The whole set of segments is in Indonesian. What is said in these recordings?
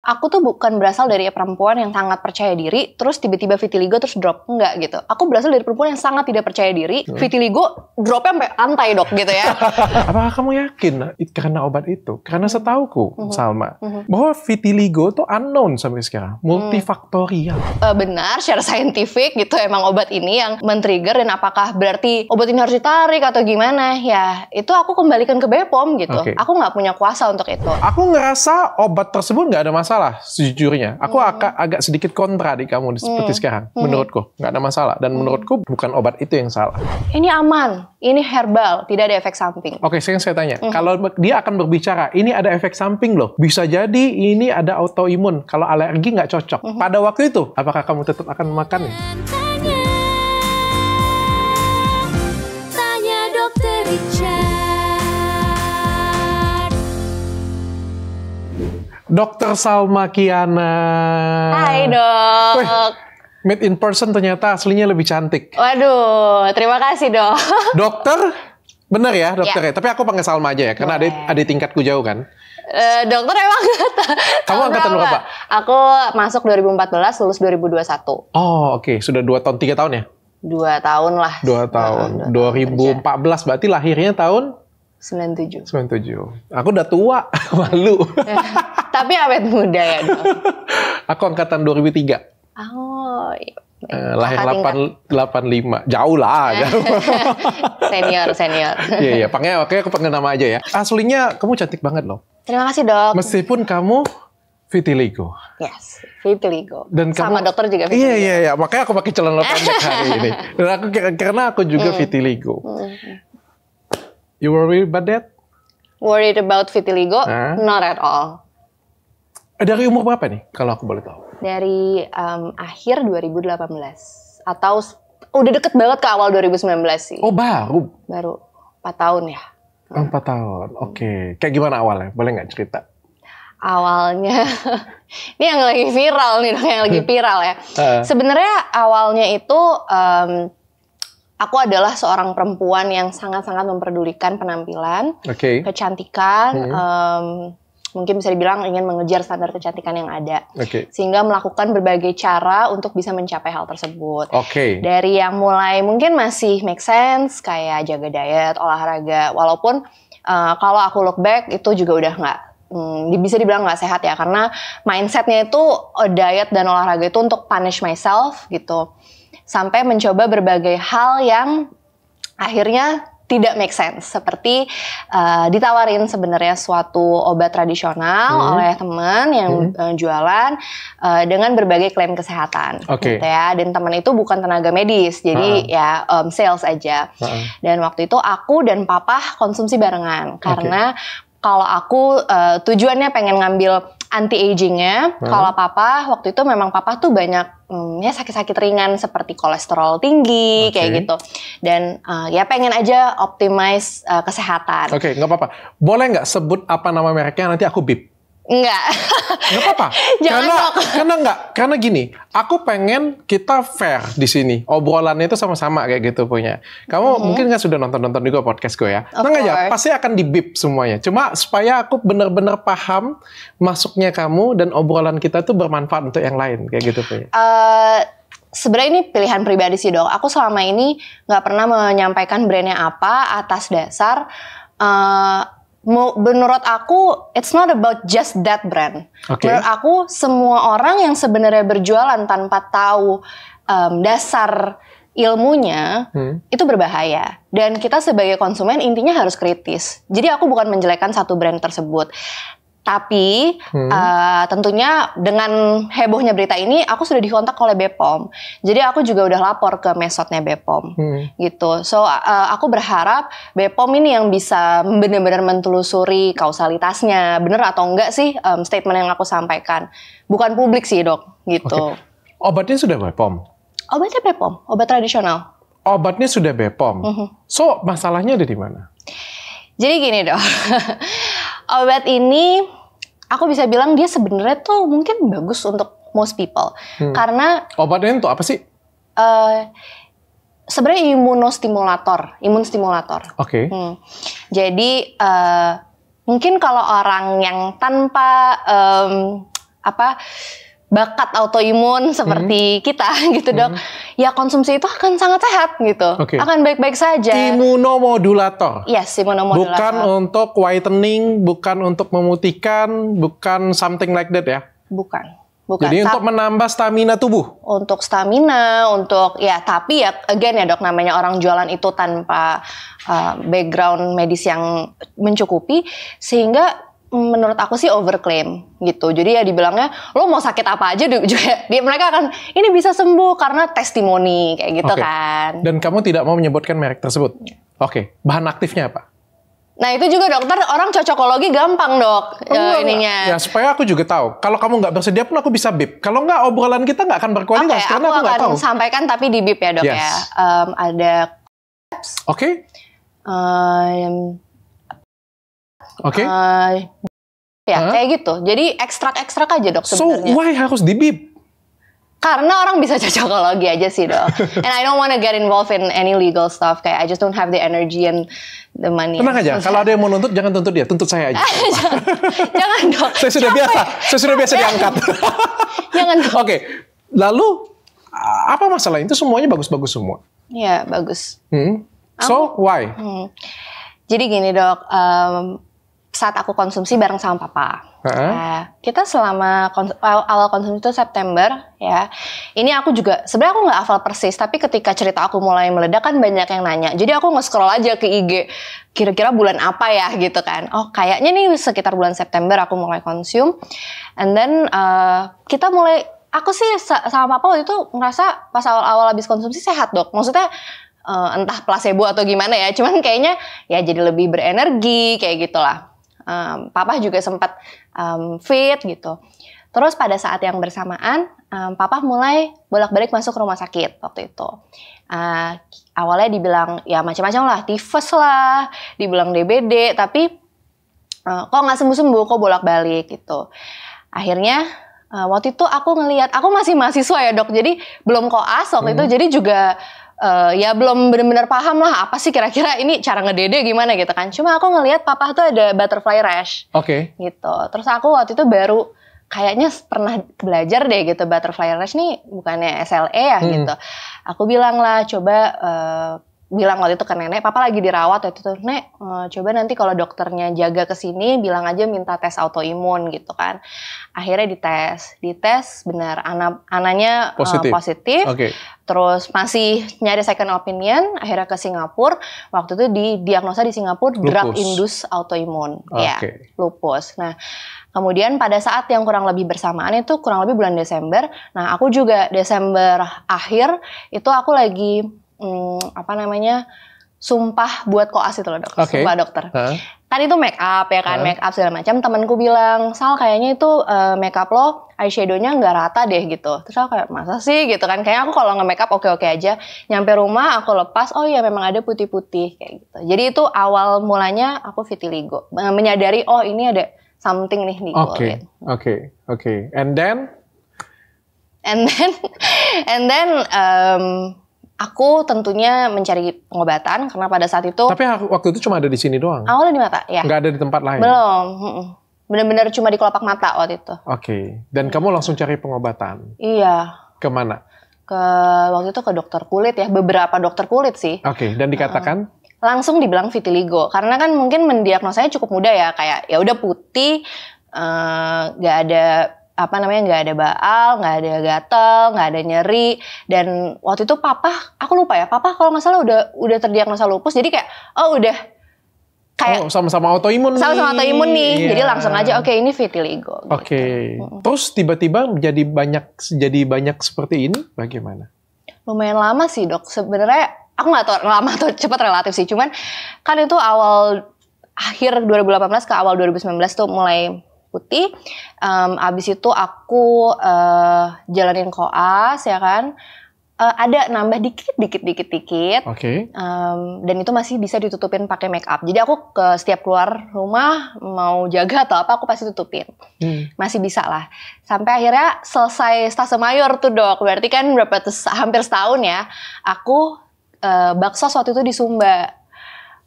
aku tuh bukan berasal dari perempuan yang sangat percaya diri, terus tiba-tiba vitiligo terus drop. Enggak gitu. Aku berasal dari perempuan yang sangat tidak percaya diri, vitiligo dropnya sampai lantai dok gitu ya. Apakah kamu yakin karena obat itu? Karena setauku, Salma, bahwa vitiligo tuh unknown sampai sekarang, multifaktorial. Benar, secara saintifik gitu emang obat ini yang men-trigger, dan apakah berarti obat ini harus ditarik atau gimana? Ya, itu aku kembalikan ke BPOM gitu. Okay. Aku nggak punya kuasa untuk itu. Aku ngerasa obat tersebut nggak ada masalah. Sejujurnya, aku agak sedikit kontra di kamu seperti sekarang. Menurutku, nggak ada masalah. Dan menurutku, bukan obat itu yang salah. Ini aman, ini herbal, tidak ada efek samping. Oke, sekarang saya tanya. Kalau dia akan berbicara, ini ada efek samping loh. Bisa jadi ini ada autoimun. Kalau alergi nggak cocok. Pada waktu itu, apakah kamu tetap akan memakannya? Tanya Dokter Richard. Dokter Salma Kiana. Hai dok. Wih, meet in person ternyata aslinya lebih cantik. Waduh, terima kasih dok. Dokter? Bener ya dokter ya? Tapi aku panggil Salma aja ya, karena ada tingkatku jauh kan. Dokter emang Kamu angkatan berapa? Aku masuk 2014, lulus 2021. Oh oke, sudah 2 tahun, 3 tahun ya? 2 tahun lah. 2 tahun. 2014 berarti lahirnya tahun? 97. 97. Aku udah tua, malu. Tapi awet muda ya dok. Aku angkatan 2003. Oh iya. Lahir 85. Jauh lah. Senior. Iya, oke aku panggil nama aja ya. Aslinya kamu cantik banget loh. Terima kasih dok. Meskipun kamu vitiligo. Yes, vitiligo. Dan sama kamu, dokter juga vitiligo. Iya. Makanya aku pakai celana pendek hari ini. Dan karena aku juga vitiligo. You worried about that? Worried about vitiligo? Not at all. Dari umur berapa nih, kalau aku boleh tahu? Dari akhir 2018. Atau udah deket banget ke awal 2019 sih. Oh baru? Baru 4 tahun ya. 4 tahun, oke. Kayak gimana awalnya? Boleh nggak cerita? Awalnya, ini yang lagi viral nih, yang lagi viral ya. Sebenarnya awalnya itu aku adalah seorang perempuan yang sangat-sangat memperdulikan penampilan, kecantikan, mungkin bisa dibilang ingin mengejar standar kecantikan yang ada, sehingga melakukan berbagai cara untuk bisa mencapai hal tersebut. Dari yang mulai mungkin masih make sense, kayak jaga diet, olahraga, walaupun kalau aku look back itu juga udah nggak, bisa dibilang nggak sehat ya, karena mindsetnya itu diet dan olahraga itu untuk punish myself gitu. Sampai mencoba berbagai hal yang akhirnya tidak make sense. Seperti ditawarin sebenarnya suatu obat tradisional oleh teman yang jualan dengan berbagai klaim kesehatan. Gitu ya. Dan teman itu bukan tenaga medis, jadi ya sales aja. Dan waktu itu aku dan papa konsumsi barengan. Karena kalau aku tujuannya pengen ngambil anti-agingnya, kalau papa waktu itu memang papa tuh banyak ya sakit-sakit ringan seperti kolesterol tinggi kayak gitu, dan ya pengen aja optimize kesehatan. Nggak apa-apa. Boleh nggak sebut apa nama mereknya, nanti aku bip? Nggak apa-apa. Karena gini, aku pengen kita fair di sini. Obrolannya itu sama-sama kayak gitu punya. Kamu mungkin kan sudah nonton juga podcast gue ya. Tenang aja, pasti akan di-bip semuanya. Cuma supaya aku benar-benar paham masuknya kamu dan obrolan kita tuh bermanfaat untuk yang lain kayak gitu punya. Sebenarnya ini pilihan pribadi sih dok. Aku selama ini nggak pernah menyampaikan brandnya apa atas dasar menurut aku, it's not about just that brand. Menurut aku, semua orang yang sebenarnya berjualan tanpa tahu dasar ilmunya, itu berbahaya. Dan kita sebagai konsumen intinya harus kritis. Jadi aku bukan menjelekkan satu brand tersebut. Tapi tentunya dengan hebohnya berita ini, aku sudah dikontak oleh BPOM. Jadi aku juga udah lapor ke mesotnya BPOM, gitu. So aku berharap BPOM ini yang bisa benar-benar mentelusuri kausalitasnya, bener atau enggak sih statement yang aku sampaikan. Bukan publik sih dok, gitu. Obatnya sudah BPOM? Obatnya BPOM, obat tradisional. Obatnya sudah BPOM. So masalahnya ada di mana? Jadi gini dok, obat ini aku bisa bilang dia sebenarnya tuh mungkin bagus untuk most people. Karena obatnya itu apa sih? Sebenarnya imun stimulator. Jadi mungkin kalau orang yang tanpa bakat autoimun seperti kita gitu dok, ya konsumsi itu akan sangat sehat gitu, akan baik-baik saja. Imunomodulator. Yes, imunomodulator. Bukan untuk whitening, bukan untuk memutihkan, bukan something like that ya? Bukan. Jadi untuk menambah stamina tubuh? Untuk stamina, tapi ya again ya dok, namanya orang jualan itu tanpa background medis yang mencukupi, sehingga menurut aku sih overclaim gitu. Jadi ya dibilangnya lo mau sakit apa aja juga mereka akan ini bisa sembuh karena testimoni kayak gitu kan. Dan kamu tidak mau menyebutkan merek tersebut. Bahan aktifnya apa? Nah itu juga dokter, orang cocokologi gampang dok ininya. Ya supaya aku juga tahu. Kalau kamu nggak bersedia pun aku bisa bip. Kalau nggak obrolan kita nggak akan berkualitas karena aku nggak tahu. Aku akan sampaikan tapi di bip ya dok ya. Ada. Kayak gitu. Jadi ekstrak aja dok sebenarnya. So why harus di bip? Karena orang bisa cocokologi aja sih dok. And I don't want to get involved in any legal stuff. Kayak I just don't have the energy and the money. Tenang aja. Kalau ada yang mau nuntut, jangan tuntut dia. Tuntut saya aja. Jangan dok. Saya sudah biasa diangkat. Jangan dok. Lalu apa masalah? Itu semuanya bagus-bagus semua. Iya bagus. So why? Jadi gini dok. Saat aku konsumsi bareng sama papa, kita selama awal konsumsi itu September ya. Ini aku juga sebenarnya aku nggak hafal persis, tapi ketika cerita aku mulai meledak kan banyak yang nanya. Jadi aku nge-scroll aja ke IG, kira-kira bulan apa ya gitu kan. Oh kayaknya nih sekitar bulan September aku mulai konsum, and then kita mulai. Aku sih sama papa waktu itu ngerasa pas awal-awal habis konsumsi sehat dok. Maksudnya entah placebo atau gimana ya, cuman kayaknya ya jadi lebih berenergi kayak gitulah. Papa juga sempat fit gitu. Terus pada saat yang bersamaan, papa mulai bolak-balik masuk rumah sakit waktu itu. Awalnya dibilang ya macam-macam lah, tifus lah, dibilang DBD, tapi kok nggak sembuh-sembuh, kok bolak-balik gitu. Akhirnya waktu itu aku ngelihat, aku masih mahasiswa ya dok, jadi belum koas waktu itu, jadi juga ya belum benar-benar paham lah apa sih kira-kira ini cara ngedede gimana gitu kan. Cuma aku ngelihat papa tuh ada butterfly rash. Gitu. Terus aku waktu itu baru kayaknya pernah belajar deh gitu, butterfly rash nih bukannya SLE ya gitu. Aku bilang lah coba bilang waktu itu ke nenek, papa lagi dirawat waktu itu, nek coba nanti kalau dokternya jaga kesini bilang aja minta tes autoimun gitu kan. Akhirnya dites benar anaknya positif. Terus masih nyari second opinion, akhirnya ke Singapura. Waktu itu didiagnosa di Singapura drug induced autoimun, ya lupus. Nah kemudian pada saat yang kurang lebih bersamaan itu kurang lebih bulan Desember. Nah aku juga Desember akhir itu aku lagi sumpah buat koas itu loh dok, sumpah dokter. Kan itu make up ya kan, make up segala macam. Temanku bilang, Sal kayaknya itu make up lo eyeshadownya nggak rata deh gitu. Terus aku kayak masa sih gitu kan, kayaknya aku kalau nge-make up oke-oke aja. Nyampe rumah aku lepas, oh iya memang ada putih-putih kayak gitu. Jadi itu awal mulanya aku vitiligo, menyadari oh ini ada something nih di kulit. Oke. And then aku tentunya mencari pengobatan karena pada saat itu. Tapi waktu itu cuma ada di sini doang. Awalnya di mata, ya. Nggak ada di tempat lain. Belum. Benar-benar cuma di kelopak mata waktu itu. Dan kamu langsung cari pengobatan. Iya. Kemana? Waktu itu ke dokter kulit ya, beberapa dokter kulit sih. Dan dikatakan? Langsung dibilang vitiligo karena kan mungkin mendiagnosanya cukup mudah ya, kayak ya udah putih, nggak ada nggak ada baal, nggak ada gatel, nggak ada nyeri. Dan waktu itu papa, aku lupa ya, papa kalau nggak salah udah terdiagnosa lupus, jadi kayak udah kayak sama-sama autoimun nih. Jadi langsung aja ini vitiligo. Gitu. Terus tiba-tiba jadi banyak seperti ini, bagaimana? Lumayan lama sih dok. Sebenarnya aku nggak tahu lama atau cepat relatif sih. Cuman kan itu akhir 2018 ke awal 2019 tuh mulai putih. Abis itu aku jalanin koas ya kan. Ada nambah dikit. Dan itu masih bisa ditutupin pakai make up. Jadi aku setiap keluar rumah mau jaga atau apa aku pasti tutupin. Masih bisa lah. Sampai akhirnya selesai stase mayor tuh dok. Berarti kan hampir setahun ya. Aku baksos waktu itu di Sumba.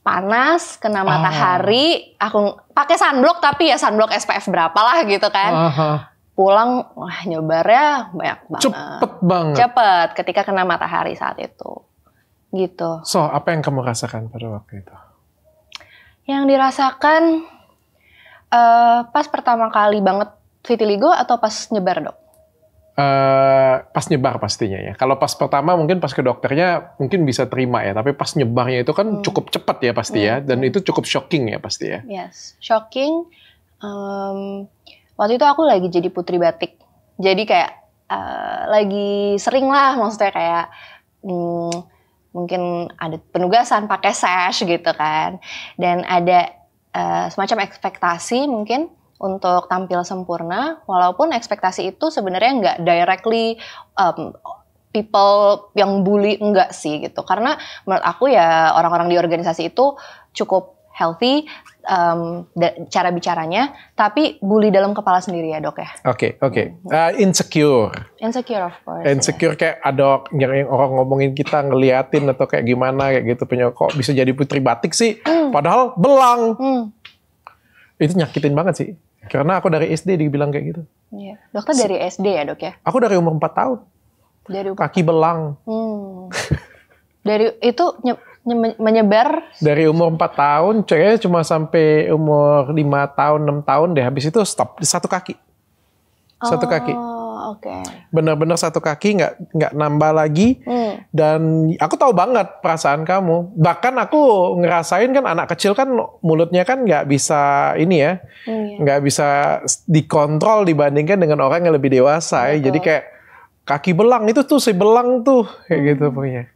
Panas, kena matahari. Aku pakai sunblock tapi ya sunblock SPF berapa lah gitu kan. pulang, wah nyebarnya banyak banget. Cepet banget. Cepet, ketika kena matahari saat itu. Gitu. So, apa yang kamu rasakan pada waktu itu? Yang dirasakan pas pertama kali banget vitiligo atau pas nyebar, Dok? Pas nyebar pastinya ya. Kalau pas pertama mungkin pas ke dokternya mungkin bisa terima ya. Tapi pas nyebarnya itu kan cukup cepat ya pasti ya. Dan itu cukup shocking ya pasti ya. Yes, shocking. Waktu itu aku lagi jadi putri batik. Jadi kayak lagi sering lah maksudnya kayak mungkin ada penugasan pakai sash gitu kan. Dan ada semacam ekspektasi mungkin untuk tampil sempurna, walaupun ekspektasi itu sebenarnya nggak directly people yang bully, enggak sih gitu. Karena menurut aku ya orang-orang di organisasi itu cukup healthy cara bicaranya, tapi bully dalam kepala sendiri ya, Dok ya. Oke. Insecure. Insecure of course. Insecure ya. Kayak ada yang orang ngomongin kita, ngeliatin atau kayak gimana kayak gitu, punya kok bisa jadi putri batik sih, padahal belang. Itu nyakitin banget sih. Karena aku dari SD dibilang kayak gitu. Iya. Dokter dari SD ya, Dok ya? Aku dari umur 4 tahun. Kaki belang. Dari itu menyebar? Dari umur 4 tahun, kayaknya cuma sampai umur 5 tahun, 6 tahun deh. Habis itu stop, satu kaki. Satu kaki. Oke. Bener-bener satu kaki, nggak nambah lagi. Dan aku tahu banget perasaan kamu. Bahkan aku ngerasain kan anak kecil kan mulutnya kan nggak bisa ini ya, nggak bisa dikontrol dibandingkan dengan orang yang lebih dewasa. Ya. Jadi kayak kaki belang itu tuh si belang tuh kayak gitu pokoknya.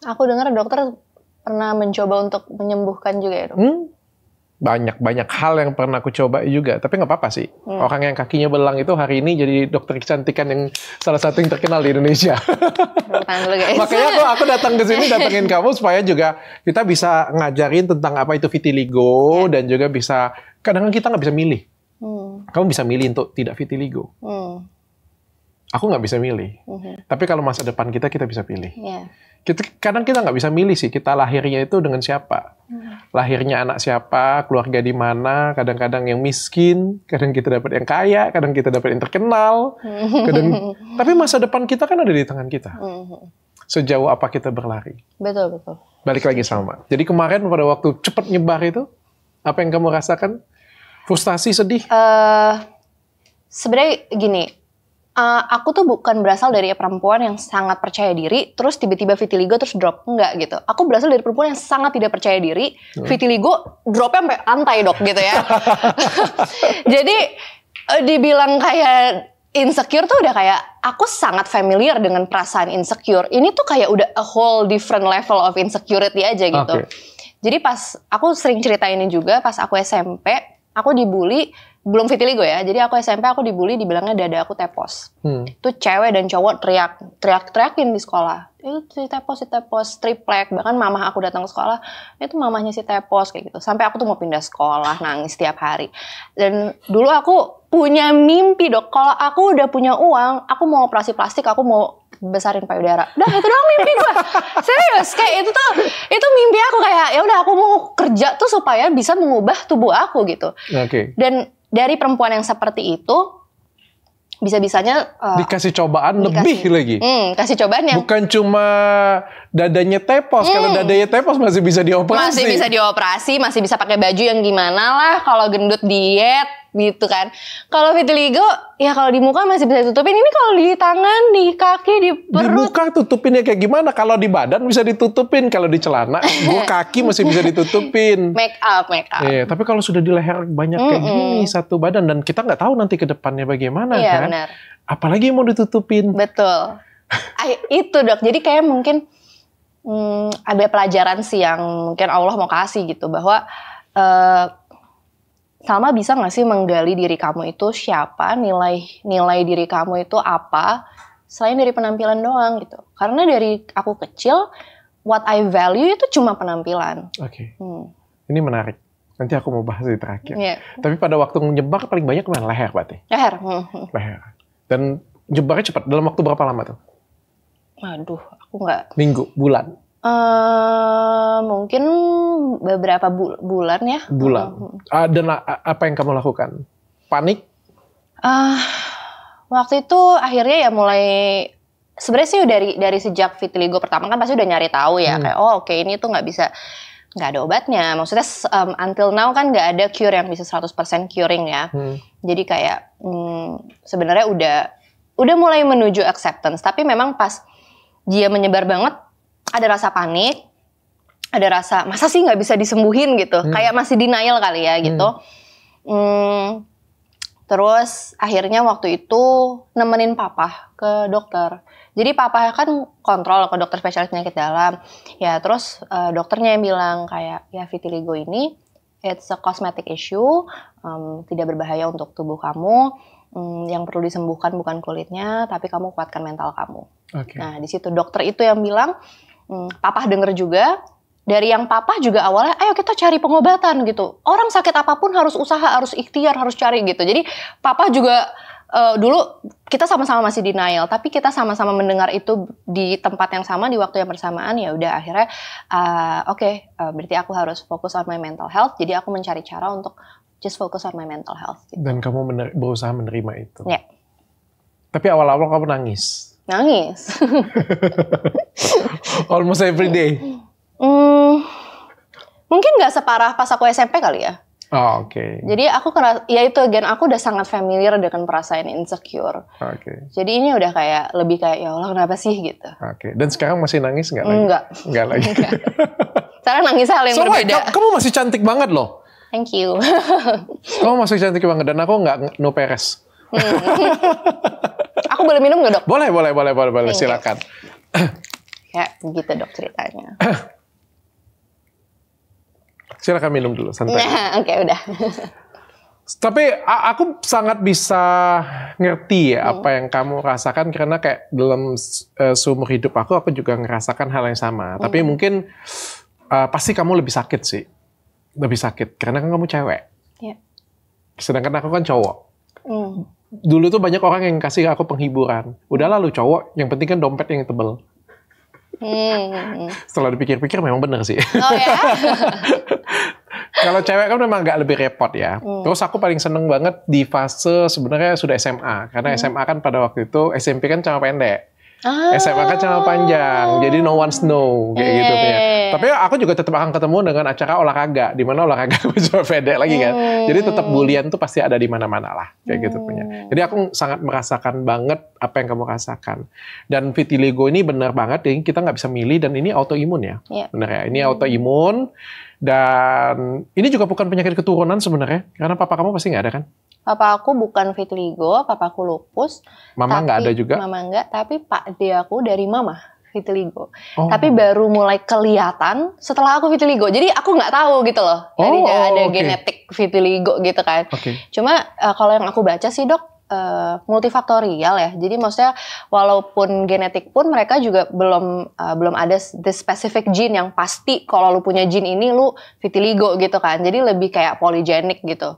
Aku dengar dokter pernah mencoba untuk menyembuhkan juga ya, Dok? Banyak hal yang pernah aku coba juga, tapi nggak apa-apa sih. Orang yang kakinya belang itu hari ini jadi dokter kecantikan yang salah satu yang terkenal di Indonesia. Makanya aku datang ke sini, datengin kamu supaya juga kita bisa ngajarin tentang apa itu vitiligo dan juga bisa, kadang kita nggak bisa milih. Kamu bisa milih untuk tidak vitiligo. Aku nggak bisa milih. Tapi kalau masa depan kita bisa pilih. Kadang kita nggak bisa milih sih, kita lahirnya itu dengan siapa. Lahirnya anak siapa, keluarga di mana, kadang-kadang yang miskin, kadang kita dapat yang kaya, kadang kita dapat yang terkenal. Tapi masa depan kita kan ada di tangan kita. Sejauh apa kita berlari. Betul. Balik lagi sama. Jadi kemarin pada waktu cepat nyebar itu, apa yang kamu rasakan? Frustasi, sedih? Sebenarnya gini, aku tuh bukan berasal dari perempuan yang sangat percaya diri, terus tiba-tiba vitiligo terus drop. Enggak gitu. Aku berasal dari perempuan yang sangat tidak percaya diri, vitiligo dropnya sampai lantai, Dok, gitu ya. Jadi dibilang kayak insecure tuh udah kayak, aku sangat familiar dengan perasaan insecure. Ini tuh kayak udah a whole different level of insecurity aja gitu. Jadi pas, aku sering cerita ini juga, pas aku SMP, aku dibully, belum vitiligo ya, jadi aku SMP aku dibully, dibilangnya dada aku tepos. Itu cewek dan cowok teriakin di sekolah. Itu si tepos, triplek. Bahkan mamah aku datang ke sekolah, itu mamahnya si tepos kayak gitu. Sampai aku tuh mau pindah sekolah, nangis tiap hari. Dan dulu aku punya mimpi, Dok, kalau aku udah punya uang, aku mau operasi plastik, aku mau besarin payudara. Udah itu doang mimpi gue. Serius, kayak itu mimpi aku, kayak ya udah aku mau kerja tuh supaya bisa mengubah tubuh aku gitu. Dan dari perempuan yang seperti itu, bisa-bisanya dikasih cobaan lebih lagi. Kasih cobaannya. Bukan cuma dadanya tepos. Kalau dadanya tepos masih bisa dioperasi. Masih bisa dioperasi, masih bisa pakai baju yang gimana lah. Kalau gendut diet gitu kan. Kalau vitiligo, ya kalau di muka masih bisa ditutupin. Ini kalau di tangan, di kaki, di perut. Di muka tutupinnya kayak gimana? Kalau di badan bisa ditutupin. Kalau di celana, kaki masih bisa ditutupin. Make up. Iya, tapi kalau sudah di leher banyak kayak gini satu badan, dan kita nggak tahu nanti ke depannya bagaimana kan. Benar. Apalagi yang mau ditutupin. Betul. Itu, Dok. Jadi kayak mungkin ada pelajaran sih yang mungkin Allah mau kasih gitu, bahwa Salma bisa gak sih menggali diri kamu itu siapa, nilai diri kamu itu apa, selain dari penampilan doang gitu. Karena dari aku kecil, what I value itu cuma penampilan. Ini menarik. Nanti aku mau bahas di terakhir. Tapi pada waktu nyebar paling banyak kemana? Leher berarti? Leher. Dan nyebarnya cepat, dalam waktu berapa lama tuh? Aduh, aku nggak. Minggu, bulan? Mungkin beberapa bulan ya. Dan apa yang kamu lakukan? Panik? Waktu itu akhirnya ya mulai sebenarnya sih dari sejak vitiligo pertama kan pasti udah nyari tahu ya kayak oke, ini tuh nggak ada obatnya. Maksudnya until now kan nggak ada cure yang bisa 100% curing ya. Jadi kayak sebenarnya udah mulai menuju acceptance. Tapi memang pas dia menyebar banget, ada rasa panik, ada rasa masa sih nggak bisa disembuhin gitu. Kayak masih denial kali ya gitu. Terus akhirnya waktu itu nemenin papa ke dokter. Jadi papa kan kontrol ke dokter spesialis penyakit dalam. Ya terus dokternya yang bilang kayak ya vitiligo ini it's a cosmetic issue, tidak berbahaya untuk tubuh kamu. Yang perlu disembuhkan bukan kulitnya, tapi kamu kuatkan mental kamu. Okay. Nah di situ dokter itu yang bilang, papa denger juga. Dari yang papa juga awalnya, ayo kita cari pengobatan gitu. Orang sakit apapun harus usaha, harus ikhtiar, harus cari gitu. Jadi papa juga dulu kita sama-sama masih denial, tapi kita sama-sama mendengar itu di tempat yang sama, di waktu yang bersamaan. Ya udah akhirnya, berarti aku harus fokus on my mental health. Jadi aku mencari cara untuk just focus on my mental health. Gitu. Dan kamu berusaha menerima itu. Ya. Tapi awal-awal kamu nangis. Nangis. Almost every day. Mungkin nggak separah pas aku SMP kali ya. Oh, oke. Jadi aku aku udah sangat familiar dengan perasaan insecure. Oke. Jadi ini udah kayak lebih kayak ya Allah kenapa sih gitu. Oke. Dan sekarang masih nangis nggak lagi? Nggak lagi. Sekarang nangis hal yang berbeda. Kamu masih cantik banget loh. Thank you. Kamu masih cantik banget dan aku nggak no peres. Aku boleh minum nggak dok? Boleh. Silakan. Ya begitu dok ceritanya. Silakan minum dulu, santai. Nah, oke, udah. Tapi aku sangat bisa ngerti ya apa yang kamu rasakan karena kayak dalam seumur hidup aku juga ngerasakan hal yang sama. Tapi mungkin pasti kamu lebih sakit sih, lebih sakit karena kan kamu cewek. Yeah. Sedangkan aku kan cowok. Dulu tuh banyak orang yang kasih aku penghiburan. Udahlah lu cowok, yang penting kan dompet yang tebel. Setelah dipikir-pikir memang bener sih. Oh ya? Kalau cewek kan memang agak lebih repot ya. Terus aku paling seneng banget di fase sebenarnya sudah SMA. Karena SMA kan pada waktu itu SMP kan celana pendek. SMA kan celana panjang, jadi no one's know kayak gitu ya. Tapi aku juga tetap akan ketemu dengan acara olahraga, di mana olahraga cuma pendek lagi kan. Jadi tetap bulian tuh pasti ada di mana-mana lah kayak gitu punya. Jadi aku sangat merasakan banget apa yang kamu rasakan. Dan vitiligo ini benar banget, jadi kita nggak bisa milih dan ini autoimun ya, benar ya. Ini autoimun dan ini juga bukan penyakit keturunan sebenarnya, karena papa kamu pasti nggak ada kan? Papa aku bukan vitiligo, papa aku lupus. Mama nggak ada juga? Mama nggak, tapi pak dia aku dari mama vitiligo. Tapi baru mulai kelihatan setelah aku vitiligo. Jadi aku nggak tahu gitu loh. Jadi nggak ada genetik vitiligo gitu kan. Cuma kalau yang aku baca sih dok, multifaktorial ya. Jadi maksudnya walaupun genetik pun mereka juga belum ada the specific gene yang pasti kalau lu punya gene ini lu vitiligo gitu kan. Jadi lebih kayak polygenik gitu.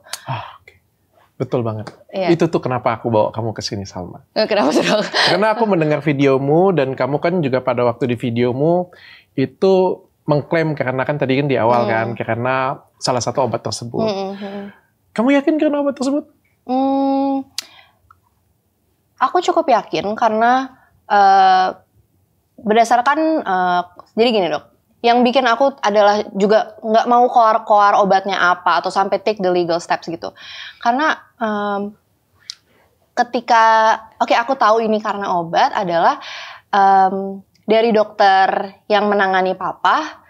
Betul banget. Iya. Itu tuh kenapa aku bawa kamu ke sini Salma. Kenapa tuh? Karena aku mendengar videomu dan kamu kan juga pada waktu di videomu itu mengklaim karena kan tadi kan di awal kan karena salah satu obat tersebut. Kamu yakin karena obat tersebut? Aku cukup yakin karena berdasarkan jadi gini dok. Yang bikin aku adalah juga nggak mau koar-koar obatnya apa atau sampai take the legal steps gitu. Karena ketika aku tahu ini karena obat adalah dari dokter yang menangani papa,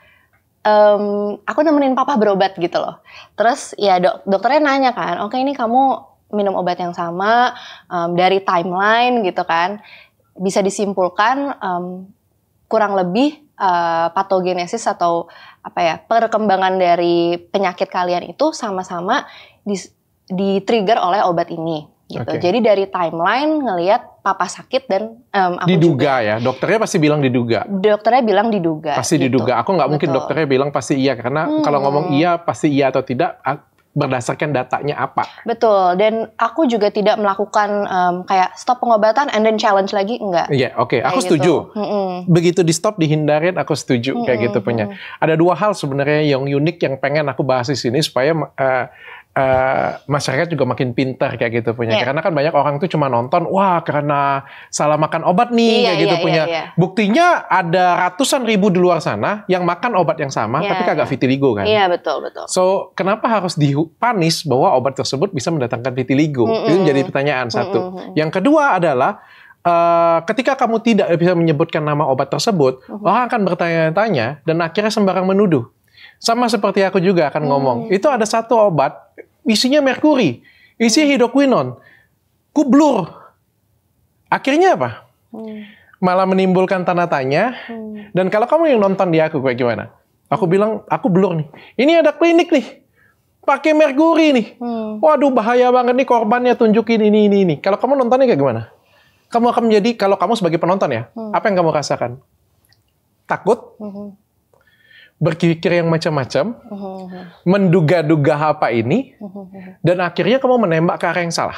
aku nemenin papa berobat gitu loh. Terus ya dokternya nanya kan, ini kamu minum obat yang sama dari timeline gitu kan, bisa disimpulkan kurang lebih patogenesis atau perkembangan dari penyakit kalian itu sama-sama di-trigger oleh obat ini gitu. Jadi dari timeline ngelihat papa sakit dan aku diduga juga. Ya, dokternya pasti bilang diduga. Dokternya bilang diduga. Pasti gitu. Diduga. Aku nggak mungkin dokternya bilang pasti iya karena kalau ngomong iya pasti iya atau tidak berdasarkan datanya apa. Betul, dan aku juga tidak melakukan kayak stop pengobatan and then challenge lagi, enggak. Iya, aku setuju. Begitu di stop dihindarin, aku setuju kayak gitu punya. Ada dua hal sebenarnya yang unik yang pengen aku bahas di sini supaya masyarakat juga makin pintar kayak gitu punya. Karena kan banyak orang tuh cuma nonton, wah karena salah makan obat nih kayak gitu punya. Buktinya ada ratusan ribu di luar sana yang makan obat yang sama tapi kagak vitiligo kan. Iya betul. So kenapa harus dipanis bahwa obat tersebut bisa mendatangkan vitiligo? Itu menjadi pertanyaan satu. Yang kedua adalah ketika kamu tidak bisa menyebutkan nama obat tersebut, orang akan bertanya-tanya dan akhirnya sembarang menuduh. Sama seperti aku juga akan ngomong, itu ada satu obat, isinya merkuri, isinya hidroquinon, ku blur. Akhirnya apa? Malah menimbulkan tanda tanya, dan kalau kamu yang nonton di aku kayak gimana? Aku bilang, aku blur nih. Ini ada klinik nih, pakai merkuri nih. Waduh bahaya banget nih korbannya, tunjukin ini. Kalau kamu nontonnya kayak gimana? Kamu akan menjadi, kalau kamu sebagai penonton ya, apa yang kamu rasakan? Takut? Berpikir yang macam-macam, menduga-duga apa ini, dan akhirnya kamu menembak ke arah yang salah.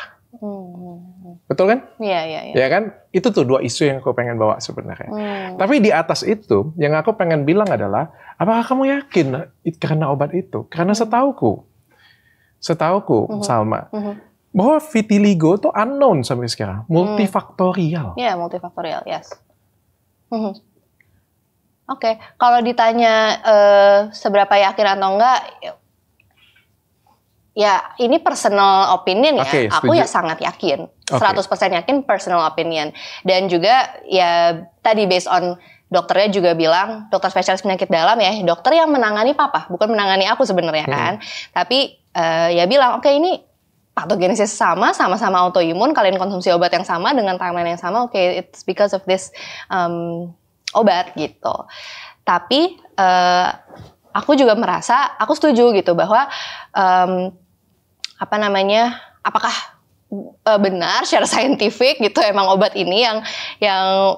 Betul kan? Iya. Ya kan? Itu tuh dua isu yang aku pengen bawa sebenarnya. Tapi di atas itu, yang aku pengen bilang adalah, apakah kamu yakin karena obat itu? Karena setauku, Salma, bahwa vitiligo itu unknown sampai sekarang, multifaktorial. Iya, multifaktorial, yes. Oke, kalau ditanya seberapa yakin atau enggak, ya ini personal opinion ya. Aku ya sangat yakin, 100% yakin personal opinion. Dan juga ya tadi based on dokternya juga bilang, dokter spesialis penyakit dalam ya, dokter yang menangani papa, bukan menangani aku sebenarnya kan. Tapi ya bilang, oke ini patogenesis sama-sama autoimun, kalian konsumsi obat yang sama dengan timeline yang sama, oke it's because of this obat gitu. Tapi aku juga merasa, aku setuju gitu bahwa apakah benar secara saintifik gitu emang obat ini yang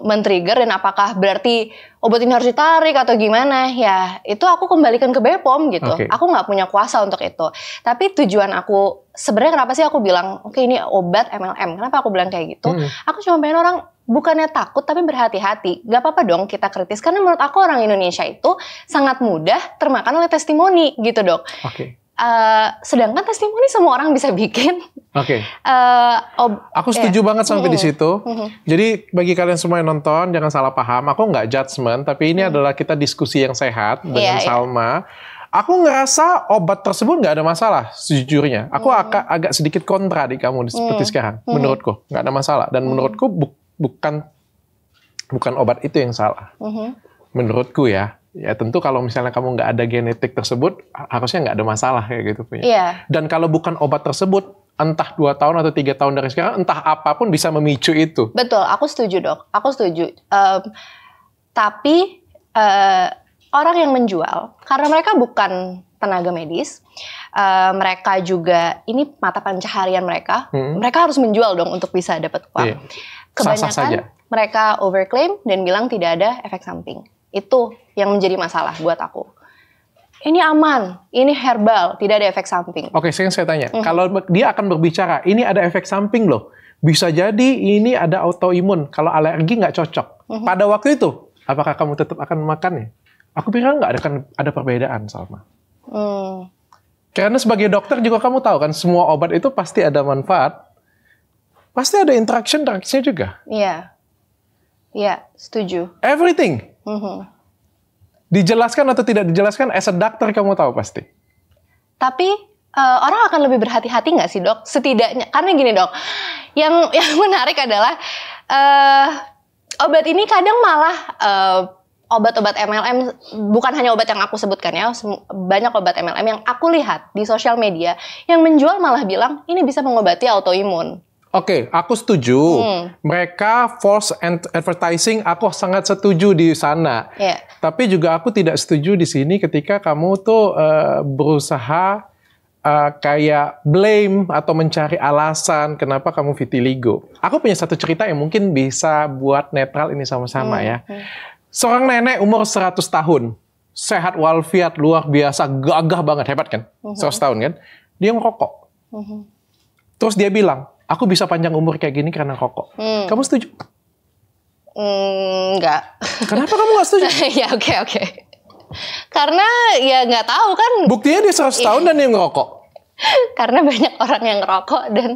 men-trigger, dan apakah berarti obat ini harus ditarik atau gimana ya, itu aku kembalikan ke BPOM gitu. Aku nggak punya kuasa untuk itu. Tapi tujuan aku sebenarnya kenapa sih aku bilang oke ini obat MLM, kenapa aku bilang kayak gitu, aku cuma pengen orang bukannya takut tapi berhati-hati. Gak apa-apa dong kita kritis, karena menurut aku orang Indonesia itu sangat mudah termakan oleh testimoni gitu dok. Sedangkan testimoni semua orang bisa bikin. Aku setuju banget sampai di situ. Jadi bagi kalian semua yang nonton jangan salah paham. Aku nggak judgement, tapi ini adalah kita diskusi yang sehat dengan Salma. Aku ngerasa obat tersebut nggak ada masalah sejujurnya. Aku agak sedikit kontra di kamu seperti sekarang. Menurutku nggak ada masalah, dan menurutku bukan obat itu yang salah. Menurutku ya tentu kalau misalnya kamu nggak ada genetik tersebut, harusnya nggak ada masalah kayak gitu punya. Dan kalau bukan obat tersebut, entah 2 tahun atau 3 tahun dari sekarang, entah apapun bisa memicu itu. Betul, aku setuju dok, aku setuju. Tapi orang yang menjual, karena mereka bukan tenaga medis, mereka juga ini mata pencaharian mereka, mereka harus menjual dong untuk bisa dapat uang. Kebanyakan mereka overclaim dan bilang tidak ada efek samping. Itu yang menjadi masalah buat aku. Ini aman, ini herbal, tidak ada efek samping. Oke, sekarang saya tanya, kalau dia akan berbicara, ini ada efek samping loh, bisa jadi ini ada autoimun, kalau alergi nggak cocok. Pada waktu itu, apakah kamu tetap akan memakannya? Aku pikir nggak akan ada perbedaan, Salma. Karena sebagai dokter juga kamu tahu kan, semua obat itu pasti ada manfaat. Pasti ada interaksinya juga. Iya, setuju. Everything. Dijelaskan atau tidak dijelaskan, as a doctor kamu tahu pasti. Tapi orang akan lebih berhati-hati nggak sih dok? Setidaknya, karena gini dok, yang menarik adalah obat ini kadang malah obat-obat MLM, bukan hanya obat yang aku sebutkan ya, banyak obat MLM yang aku lihat di sosial media yang menjual malah bilang ini bisa mengobati autoimun. Oke, aku setuju. Mereka false advertising, aku sangat setuju di sana. Tapi juga aku tidak setuju di sini ketika kamu tuh berusaha kayak blame atau mencari alasan kenapa kamu vitiligo. Aku punya satu cerita yang mungkin bisa buat netral ini sama-sama ya. Seorang nenek umur 100 tahun, sehat walafiat, luar biasa, gagah banget, hebat kan? 100 tahun kan? Dia ngerokok. Terus dia bilang, aku bisa panjang umur kayak gini karena rokok. Kamu setuju? Enggak. Kenapa kamu nggak setuju? Ya oke. Karena ya nggak tahu kan. Buktinya dia 100 tahun dan dia ngerokok. Karena banyak orang yang ngerokok dan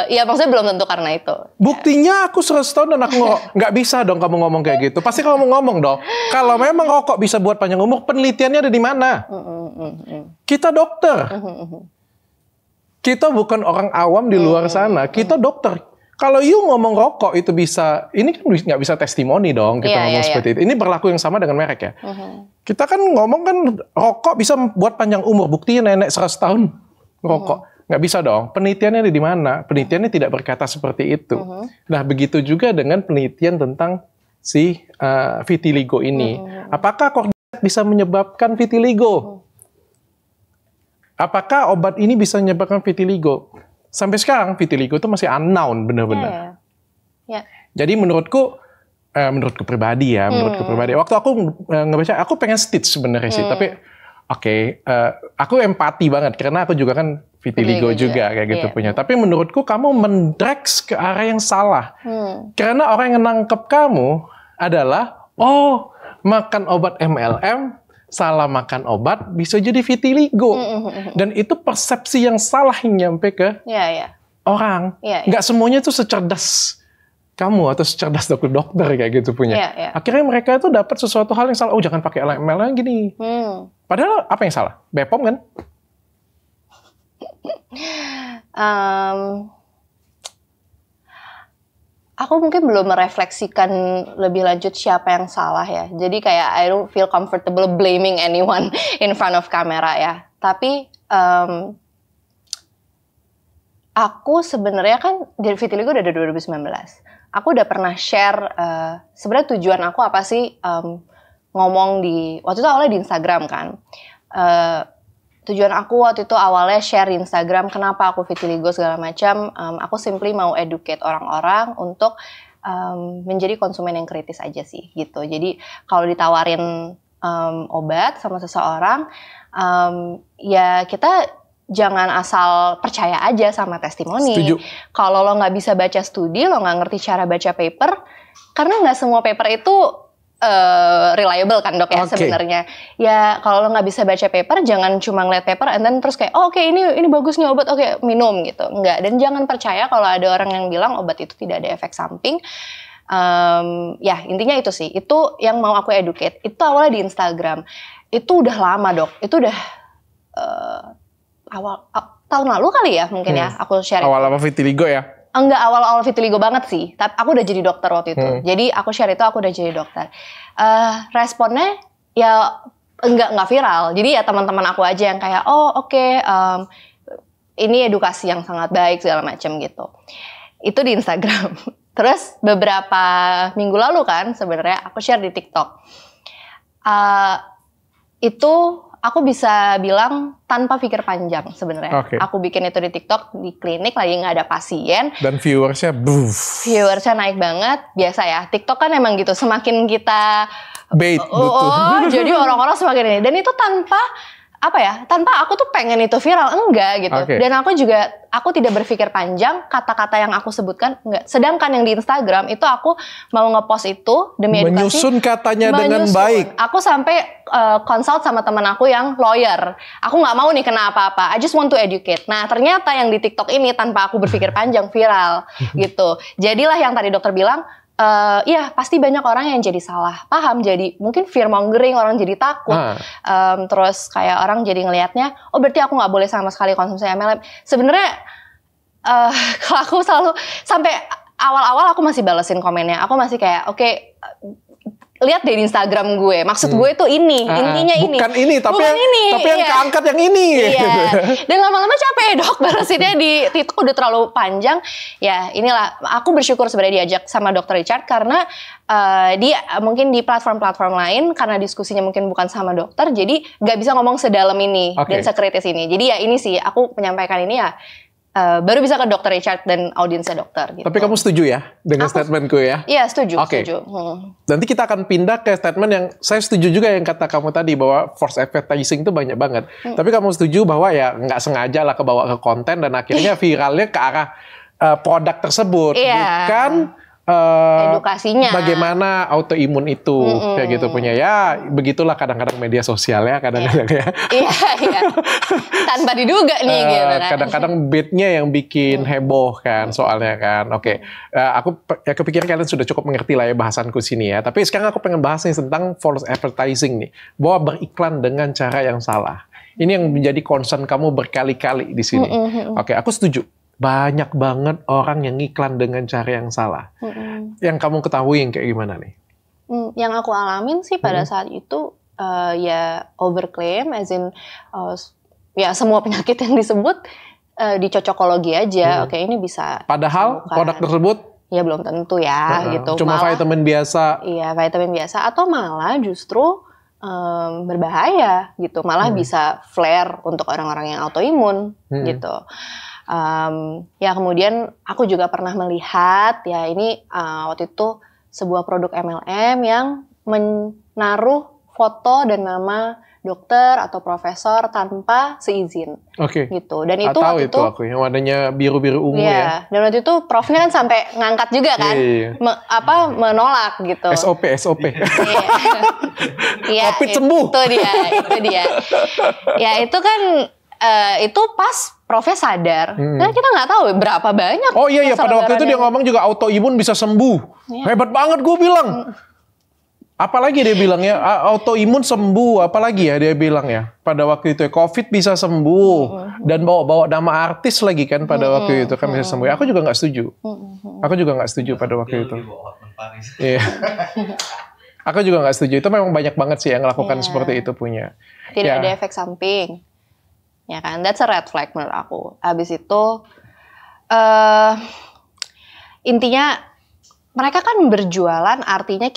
ya maksudnya belum tentu karena itu. Buktinya aku 100 tahun dan aku nggak bisa dong kamu ngomong kayak gitu. Pasti kamu ngomong dong. Kalau memang rokok bisa buat panjang umur, penelitiannya ada di mana? Kita dokter. Kita bukan orang awam di luar sana. Kita dokter. Kalau you ngomong rokok itu bisa, ini kan nggak bisa testimoni dong kita ngomong seperti itu. Ini berlaku yang sama dengan merek ya. Kita kan ngomong kan rokok bisa buat panjang umur. Buktinya nenek 100 tahun rokok. Nggak bisa dong. Penelitiannya ada di mana? Penelitiannya tidak berkata seperti itu. Nah, begitu juga dengan penelitian tentang si vitiligo ini. Apakah kortisoid bisa menyebabkan vitiligo? Apakah obat ini bisa menyebabkan vitiligo? Sampai sekarang vitiligo itu masih unknown benar-benar. Jadi menurutku pribadi ya, waktu aku ngebaca, aku pengen stitch sebenarnya sih, tapi aku empati banget karena aku juga kan vitiligo juga kayak gitu punya. Tapi menurutku kamu mendrag ke arah yang salah. Karena orang yang nangkep kamu adalah, oh makan obat MLM, salah makan obat bisa jadi vitiligo. Dan itu persepsi yang salah yang nyampe ke orang. Nggak semuanya itu secerdas kamu atau secerdas dokter kayak gitu punya. Akhirnya mereka itu dapat sesuatu hal yang salah. Oh jangan pakai MLM gini. Padahal apa yang salah? Bepom kan? Aku mungkin belum merefleksikan lebih lanjut siapa yang salah ya. Jadi kayak I don't feel comfortable blaming anyone in front of camera ya. Tapi aku sebenarnya kan dari vitiligo udah dari 2019. Aku udah pernah share sebenarnya tujuan aku apa sih ngomong di waktu itu awalnya di Instagram kan. Tujuan aku waktu itu awalnya share di Instagram kenapa aku vitiligo segala macam. Aku simply mau educate orang-orang untuk menjadi konsumen yang kritis aja sih gitu. Jadi kalau ditawarin obat sama seseorang, ya kita jangan asal percaya aja sama testimoni. Kalau lo nggak bisa baca studi, lo nggak ngerti cara baca paper, karena nggak semua paper itu reliable kan dok ya sebenarnya. Ya kalau lo nggak bisa baca paper, jangan cuma ngeliat paper and then terus kayak oh, oke, ini bagus nih obat, oke, minum gitu. Enggak. Dan jangan percaya kalau ada orang yang bilang obat itu tidak ada efek samping. Ya intinya itu sih. Itu yang mau aku educate. Itu awalnya di Instagram. Itu udah lama dok. Itu udah tahun lalu kali ya mungkin ya aku share. Awal-awal vitiligo ya? Enggak awal-awal vitiligo banget sih, tapi aku udah jadi dokter waktu itu. Jadi aku share itu aku udah jadi dokter. Responnya ya enggak viral. Jadi ya teman-teman aku aja yang kayak oh oke, ini edukasi yang sangat baik segala macam gitu. Itu di Instagram. Terus beberapa minggu lalu kan sebenarnya aku share di TikTok. Itu aku bisa bilang tanpa pikir panjang sebenarnya. Aku bikin itu di TikTok di klinik lagi nggak ada pasien. Dan viewersnya naik banget. Biasa ya. TikTok kan emang gitu. Semakin kita bait jadi orang-orang semakin ini. Dan itu tanpa tanpa aku tuh pengen itu viral, enggak gitu. Dan aku tidak berpikir panjang, kata-kata yang aku sebutkan enggak. Sedangkan yang di Instagram itu aku mau ngepost itu demi edukasi. Menyusun katanya dengan baik. Aku sampai consult sama teman aku yang lawyer. Aku nggak mau nih kena apa-apa. I just want to educate. Nah ternyata yang di TikTok ini tanpa aku berpikir panjang viral gitu. Jadilah yang tadi dokter bilang. Ya pasti banyak orang yang jadi salah paham, jadi mungkin fear mongering, orang jadi takut, terus kayak orang jadi ngelihatnya, oh berarti aku nggak boleh sama sekali konsumsi MLM. Sebenarnya kalau aku selalu sampai awal-awal aku masih balesin komennya, aku masih kayak oke, lihat deh di Instagram gue, maksud gue tuh ini, intinya ini. Bukan ini, tapi yang keangkat yang ini. Iya. Dan lama-lama capek dok, balesinnya di TikTok udah terlalu panjang. Ya inilah, aku bersyukur sebenarnya diajak sama Dr. Richard karena dia mungkin di platform-platform lain karena diskusinya mungkin bukan sama dokter, jadi nggak bisa ngomong sedalam ini dan sekritis ini. Jadi ya ini sih, aku menyampaikan ini ya. Baru bisa ke Dr. Richard dan audiensnya dokter. Gitu. Tapi kamu setuju ya dengan statementku ya? Iya setuju. Setuju. Nanti kita akan pindah ke statement yang saya setuju juga yang kata kamu tadi bahwa force advertising itu banyak banget. Tapi kamu setuju bahwa ya nggak sengaja lah kebawa ke konten dan akhirnya viralnya ke arah produk tersebut, bukan edukasinya. Bagaimana autoimun itu kayak gitu punya ya, begitulah kadang-kadang media sosial ya kadang-kadang ya. Iya. Tanpa diduga nih gitu kan. Kadang-kadang beatnya yang bikin heboh kan soalnya kan. Oke. Aku kepikiran kalian sudah cukup mengerti lah ya bahasanku sini ya. Tapi sekarang aku pengen bahas nih tentang false advertising nih. Bahwa beriklan dengan cara yang salah. Ini yang menjadi concern kamu berkali-kali di sini. Oke, aku setuju. Banyak banget orang yang iklan dengan cara yang salah. Yang kamu ketahui yang kayak gimana nih? Yang aku alamin sih pada saat itu ya overclaim, as in ya semua penyakit yang disebut dicocokologi aja. Oke, ini bisa. Padahal produk tersebut ya belum tentu ya gitu. Cuma malah, vitamin biasa. Iya, vitamin biasa atau malah justru berbahaya gitu. Malah bisa flare untuk orang-orang yang autoimun gitu. Ya kemudian aku juga pernah melihat ya ini waktu itu sebuah produk MLM yang menaruh foto dan nama dokter atau profesor tanpa seizin. Oke. Gitu. Dan itu tahu waktu itu aku yang warnanya biru-biru ungu ya. Dan waktu itu profnya kan sampai ngangkat juga kan. Menolak gitu. SOP. Iya. COVID sembuh. Itu dia. Ya itu kan itu pas profnya sadar, dan kita nggak tahu berapa banyak. Oh iya, pada waktu itu dia ngomong juga autoimun bisa sembuh. Hebat banget gue bilang. Apalagi dia bilang ya, autoimun sembuh, apalagi ya dia bilang ya. Pada waktu itu COVID bisa sembuh. Dan bawa nama artis lagi kan pada waktu itu kan bisa sembuh. Aku juga nggak setuju. Pada waktu itu. Iya. Aku juga nggak setuju. Itu memang banyak banget sih yang melakukan seperti itu punya. Tidak ada efek samping. Ya kan, that's a red flag menurut aku. Habis itu, intinya mereka kan berjualan, artinya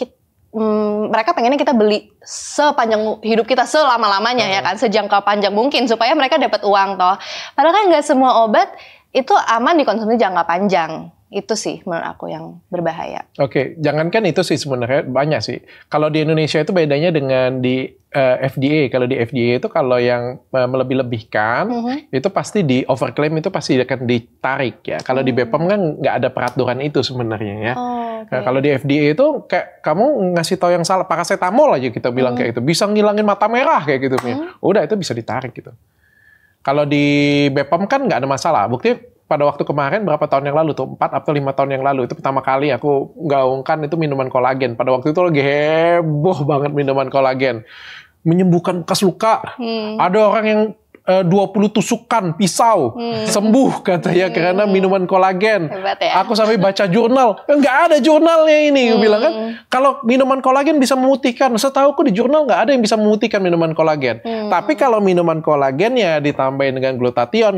mereka pengennya kita beli sepanjang hidup kita selama-lamanya ya kan, sejangka panjang mungkin supaya mereka dapat uang toh. Padahal kan nggak semua obat itu aman dikonsumsi jangka panjang. Itu sih menurut aku yang berbahaya. Oke, jangankan itu sih sebenarnya banyak sih. Kalau di Indonesia itu bedanya dengan di FDA. Kalau di FDA itu kalau yang melebih-lebihkan itu pasti di overclaim, itu pasti akan ditarik ya. Kalau di BPOM kan nggak ada peraturan itu sebenarnya ya. Nah, kalau di FDA itu kayak kamu ngasih tahu yang salah, paracetamol aja kita bilang kayak gitu, bisa ngilangin mata merah kayak gitu. Udah itu bisa ditarik gitu. Kalau di BPOM kan nggak ada masalah. Bukti pada waktu kemarin berapa tahun yang lalu tuh, 4 atau 5 tahun yang lalu itu pertama kali aku gaungkan itu minuman kolagen. Pada waktu itu lagi heboh banget minuman kolagen, menyembuhkan bekas luka. Ada orang yang 20 tusukan pisau sembuh katanya karena minuman kolagen. Hebat ya? Aku sampai baca jurnal, nggak ada jurnalnya ini. Bilang kan kalau minuman kolagen bisa memutihkan, setahuku di jurnal nggak ada yang bisa memutihkan minuman kolagen. Tapi kalau minuman kolagennya ditambahin dengan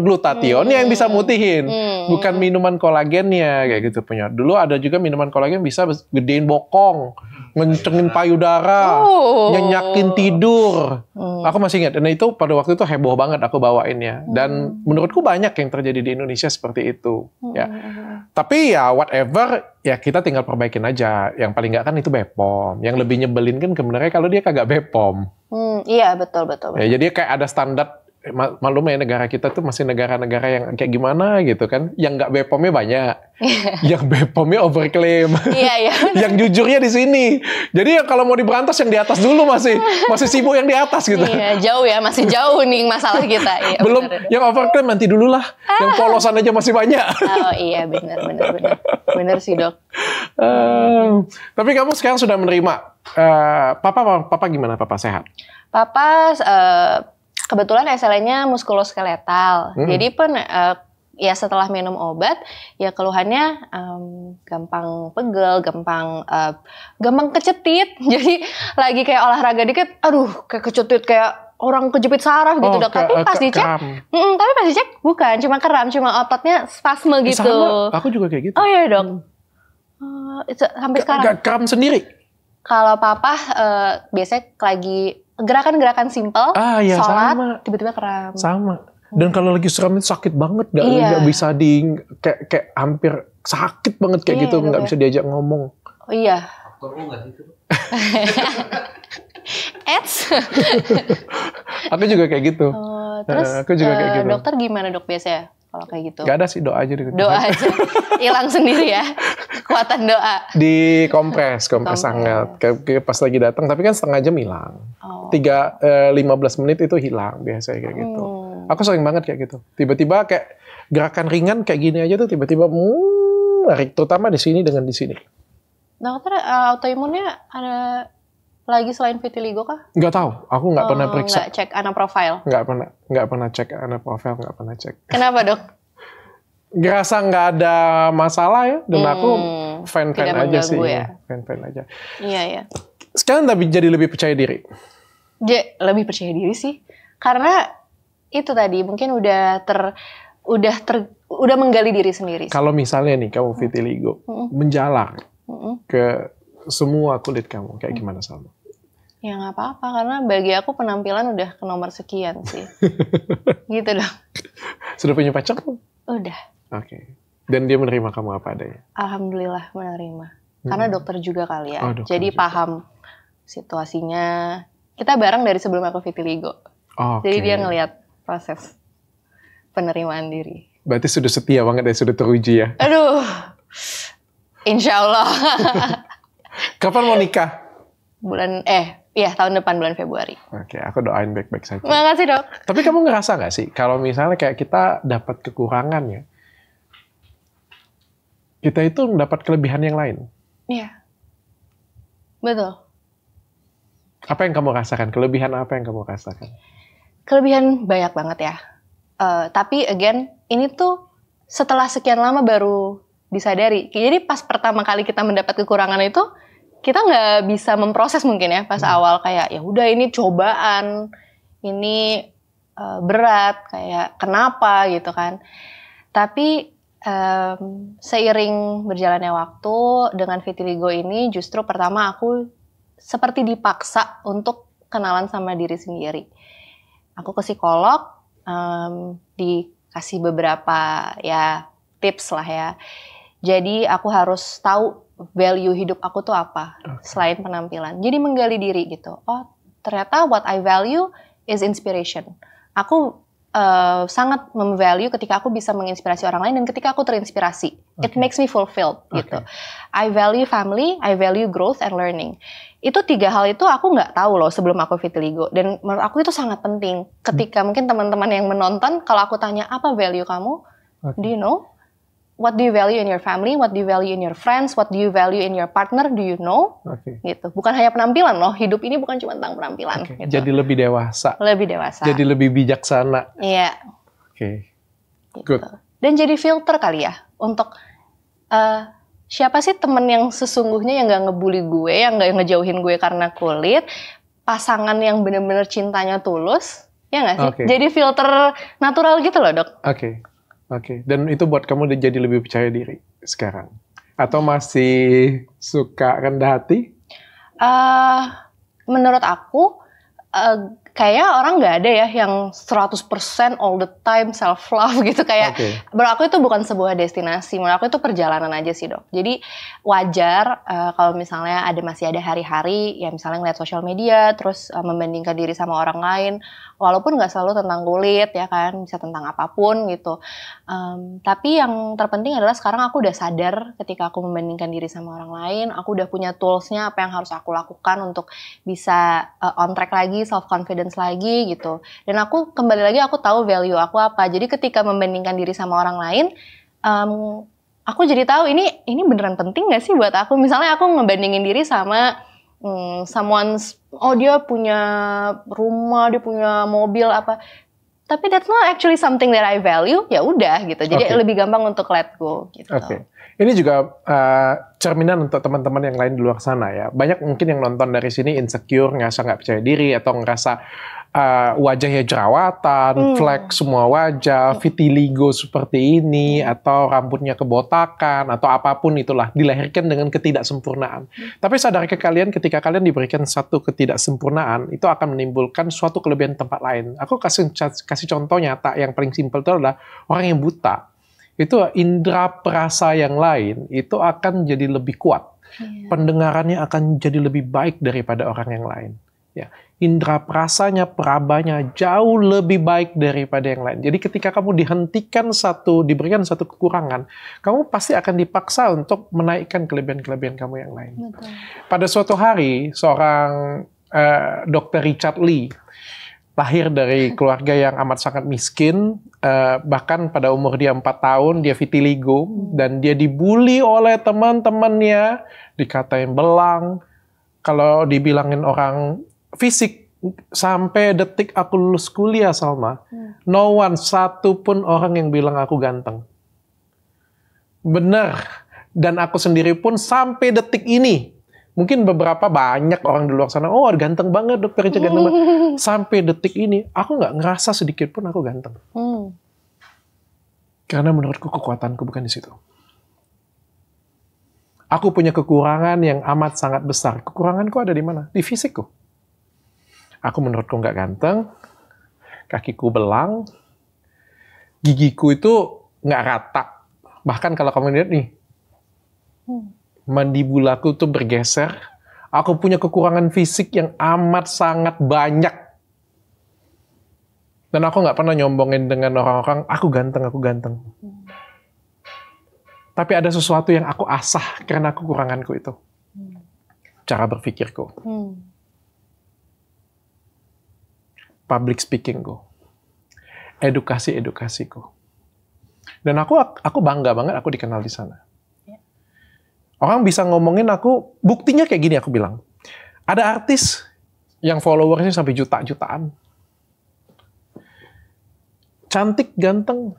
glutationnya yang bisa mutihin, bukan minuman kolagennya kayak gitu punya. Dulu ada juga minuman kolagen bisa gedein bokong, ngencengin payudara, nyenyakin tidur. Aku masih ingat, dan itu pada waktu itu heboh banget aku bawainnya. Dan menurutku banyak yang terjadi di Indonesia seperti itu. Ya. Tapi ya whatever, ya kita tinggal perbaikin aja. Yang paling nggak kan itu BPOM. Yang lebih nyebelin kan sebenarnya kalau dia kagak BPOM. Iya betul. Ya, jadi kayak ada standar. Maklum ya negara kita tuh masih negara-negara yang kayak gimana gitu kan, yang nggak BPOM-nya banyak, yang BPOM-nya overclaim, yang jujurnya di sini. Jadi ya kalau mau diberantas yang di atas dulu masih sibuk yang di atas gitu. Iya jauh ya, masih jauh nih masalah kita. Iya, belum bener. Yang overclaim nanti dulu lah, yang polosan aja masih banyak. Oh iya benar sih dok. Tapi kamu sekarang sudah menerima, papa gimana? Papa sehat? Papa kebetulan SLE-nya muskuloskeletal. Jadi pun ya setelah minum obat ya keluhannya gampang pegel, gampang kecetit. Jadi lagi kayak olahraga dikit, aduh kayak kecetit kayak orang kejepit saraf gitu dok. Tapi pas dicek bukan, cuma kram, cuma ototnya spasme gitu. Sama, aku juga kayak gitu. Oh iya dok. Sampai sekarang. Kram sendiri? Kalau papa biasanya lagi gerakan-gerakan simpel, sholat, tiba-tiba kram. Sama. Dan kalau lagi seram itu sakit banget, nggak bisa kayak hampir sakit banget kayak gitu, nggak bisa diajak ngomong. Oh iya. Faktor U nggak sih itu? Eits. Aku juga kayak gitu. Terus aku juga kayak gitu. Dokter gimana dok biasanya? kalau kayak gitu? Gak ada sih, doa aja. Doa aja, hilang sendiri ya, kekuatan doa. Di kompres hangat. Kayak pas lagi datang, tapi kan setengah jam hilang. 15 menit itu hilang biasanya kayak gitu. Aku sering banget kayak gitu. Tiba-tiba kayak gerakan ringan kayak gini aja tuh tiba-tiba lari, terutama di sini dengan di sini. Dokter, autoimunnya ada lagi selain vitiligo kah? Nggak tahu, aku nggak pernah periksa. Nggak cek ana profile? Nggak pernah cek ana profile, nggak pernah cek. Kenapa dok? Ngerasa nggak ada masalah ya, dan aku fan-fan aja sih. Ya? Fan-fan aja. Iya. Sekarang tapi jadi lebih percaya diri. Lebih percaya diri sih, karena itu tadi mungkin udah menggali diri sendiri. Kalau misalnya nih kamu vitiligo menjalar ke semua kulit kamu, kayak gimana Salma? Ya nggak apa-apa, karena bagi aku penampilan udah ke nomor sekian sih. Gitu dong. Sudah punya pacar? Udah. Oke. Dan dia menerima kamu apa adanya? Alhamdulillah menerima. Karena dokter juga kali ya. Jadi juga. paham situasinya. Kita bareng dari sebelum aku vitiligo. Jadi dia ngelihat proses penerimaan diri. Berarti sudah setia banget ya, sudah teruji ya? Aduh, insya Allah. Kapan mau nikah? Tahun depan bulan Februari. Oke, aku doain baik-baik saja. Makasih dok. Tapi kamu ngerasa nggak sih, kalau misalnya kayak kita dapat kekurangan ya, kita itu mendapat kelebihan yang lain? Iya, betul. Apa yang kamu rasakan? Kelebihan apa yang kamu rasakan? Kelebihan banyak banget ya. Tapi again, ini tuh setelah sekian lama baru disadari. Jadi pas pertama kali kita mendapat kekurangan itu, kita nggak bisa memproses mungkin ya pas awal kayak ya udah ini cobaan, ini berat, kayak kenapa gitu kan. Tapi seiring berjalannya waktu dengan vitiligo ini justru pertama aku seperti dipaksa untuk kenalan sama diri sendiri. Aku ke psikolog, dikasih beberapa ya tips lah ya. Jadi aku harus tahu value hidup aku tuh apa selain penampilan. Jadi menggali diri gitu. Oh ternyata what I value is inspiration. Aku sangat memvalue ketika aku bisa menginspirasi orang lain dan ketika aku terinspirasi. It makes me fulfilled gitu. I value family, I value growth and learning. Itu 3 hal itu aku nggak tahu loh sebelum aku vitiligo. Dan menurut aku itu sangat penting. Ketika mungkin teman-teman yang menonton, kalau aku tanya apa value kamu, do you know? What do you value in your family? What do you value in your friends? What do you value in your partner? Do you know? Gitu. Bukan hanya penampilan loh. Hidup ini bukan cuma tentang penampilan. Gitu. Jadi lebih dewasa. Lebih dewasa. Jadi lebih bijaksana. Iya. Gitu. Good. Dan jadi filter kali ya untuk siapa sih temen yang sesungguhnya yang gak ngebully gue, yang gak ngejauhin gue karena kulit, pasangan yang bener-bener cintanya tulus, ya gak sih? Jadi filter natural gitu loh dok. Oke. Dan itu buat kamu jadi lebih percaya diri sekarang? Atau masih suka rendah hati? Menurut aku, kayaknya orang nggak ada ya yang 100% all the time self love gitu kayak. Menurut aku itu bukan sebuah destinasi, menurut aku itu perjalanan aja sih dok. Jadi wajar kalau misalnya masih ada hari-hari ya misalnya ngeliat sosial media terus membandingkan diri sama orang lain, walaupun nggak selalu tentang kulit ya kan, bisa tentang apapun gitu. Tapi yang terpenting adalah sekarang aku udah sadar ketika aku membandingkan diri sama orang lain, aku udah punya toolsnya apa yang harus aku lakukan untuk bisa on track lagi, self confidence lagi gitu. Dan aku kembali lagi aku tahu value aku apa. Jadi ketika membandingkan diri sama orang lain, aku jadi tahu ini beneran penting gak sih buat aku. Misalnya aku ngebandingin diri sama dia punya rumah, dia punya mobil apa. Tapi that's not actually something that I value. Ya udah gitu. Jadi lebih gampang untuk let go gitu. Ini juga cerminan untuk teman-teman yang lain di luar sana ya. Banyak mungkin yang nonton dari sini insecure, ngerasa nggak percaya diri, atau ngerasa wajahnya jerawatan, flek semua wajah, vitiligo seperti ini, atau rambutnya kebotakan, atau apapun itulah, dilahirkan dengan ketidaksempurnaan. Tapi sadarkah kalian ketika kalian diberikan satu ketidaksempurnaan, itu akan menimbulkan suatu kelebihan tempat lain. Aku kasih contoh nyata yang paling simpel itu adalah orang yang buta. Itu indera perasa yang lain itu akan jadi lebih kuat. Pendengarannya akan jadi lebih baik daripada orang yang lain. Ya, indera perasanya, perabanya jauh lebih baik daripada yang lain. Jadi ketika kamu diberikan satu kekurangan, kamu pasti akan dipaksa untuk menaikkan kelebihan-kelebihan kamu yang lain. Betul. Pada suatu hari, seorang Dr. Richard Lee lahir dari keluarga yang amat sangat miskin, bahkan pada umur dia 4 tahun, dia vitiligo, dan dia dibully oleh teman-temannya, dikatain belang, kalau dibilangin orang fisik. Sampai detik aku lulus kuliah, Salma, no one, satu pun orang yang bilang aku ganteng. Bener. Dan aku sendiri pun sampai detik ini, mungkin banyak orang di luar sana, oh ganteng banget Dokter Richard, ganteng banget. Sampai detik ini, aku nggak ngerasa sedikit pun aku ganteng. Karena menurutku kekuatanku bukan di situ. Aku punya kekurangan yang amat sangat besar. Kekuranganku ada di mana? Di fisikku. Aku menurutku nggak ganteng, kakiku belang, gigiku itu nggak rata. Bahkan kalau kamu lihat nih, mandibulaku tuh bergeser. Aku punya kekurangan fisik yang amat sangat banyak. Dan aku nggak pernah nyombongin dengan orang-orang, aku ganteng, aku ganteng. Tapi ada sesuatu yang aku asah karena kekuranganku itu. Cara berpikirku. Public speakingku. Edukasiku. Dan aku bangga banget aku dikenal di sana. Orang bisa ngomongin aku, buktinya kayak gini aku bilang. Ada artis yang followersnya sampai jutaan. Cantik, ganteng.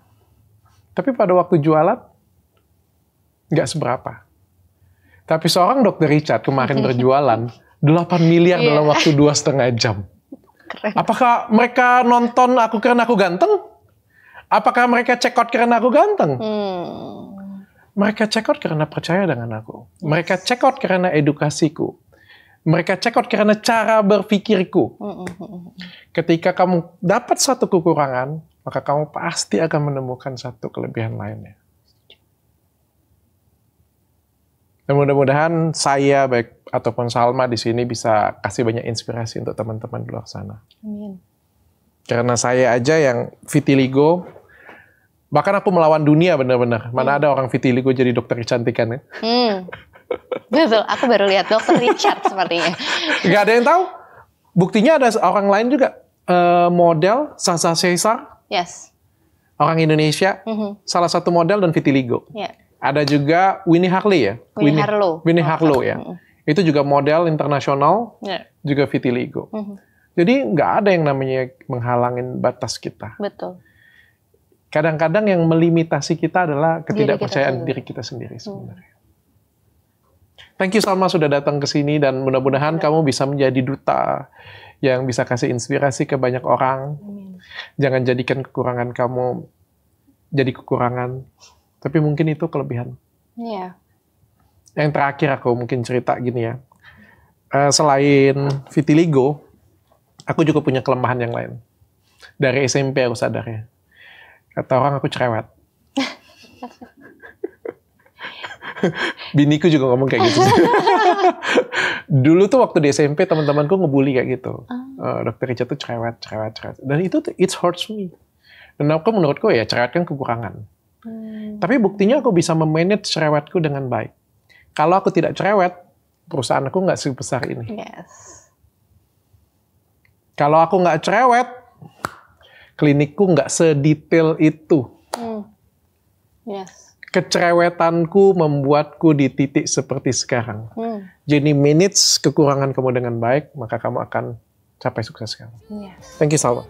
Tapi pada waktu jualan, nggak seberapa. Tapi seorang Dr. Richard kemarin berjualan 8 miliar dalam waktu 2,5 jam. Keren. Apakah mereka nonton aku karena aku ganteng? Apakah mereka check out karena aku ganteng? Mereka check out karena percaya dengan aku. Mereka check out karena edukasiku. Mereka check out karena cara berpikirku. Ketika kamu dapat satu kekurangan, maka kamu pasti akan menemukan satu kelebihan lainnya. Dan mudah-mudahan saya baik ataupun Salma di sini bisa kasih banyak inspirasi untuk teman-teman di luar sana. Amin. Karena saya aja yang vitiligo, bahkan aku melawan dunia benar-benar. Mana ada orang vitiligo jadi dokter kecantikan ya? Betul, aku baru lihat Dokter Richard sepertinya. Gak ada yang tahu. Buktinya ada orang lain juga, model Sasha Caesar. Yes. Orang Indonesia, salah satu model dan vitiligo. Yeah. Ada juga Winnie Harlow ya. Winnie Harlow ya. Itu juga model internasional, juga vitiligo. Jadi nggak ada yang namanya menghalangin batas kita. Betul. Kadang-kadang yang melimitasi kita adalah ketidakpercayaan diri kita sendiri sebenarnya. Thank you Salma sudah datang ke sini dan mudah-mudahan kamu bisa menjadi duta yang bisa kasih inspirasi ke banyak orang. Jangan jadikan kekurangan kamu jadi kekurangan. Tapi mungkin itu kelebihan. Iya. Yang terakhir aku mungkin cerita gini ya. Selain vitiligo, aku juga punya kelemahan yang lain. Dari SMP aku sadarnya. Kata orang aku cerewet. Biniku juga ngomong kayak gitu. Dulu tuh waktu di SMP teman-temanku ngebully kayak gitu. Dokter Richard tuh cerewet. Dan itu tuh it hurts me. Dan aku menurutku ya cerewet kan kekurangan. Tapi buktinya aku bisa memanage cerewetku dengan baik. Kalau aku tidak cerewet, perusahaan aku nggak sebesar ini. Yes. Kalau aku nggak cerewet, klinikku nggak sedetail itu. Yes. Kecerewetanku membuatku di titik seperti sekarang. Jadi manage kekurangan kamu dengan baik, maka kamu akan capai sukses kamu. Yes. Thank you, Salma.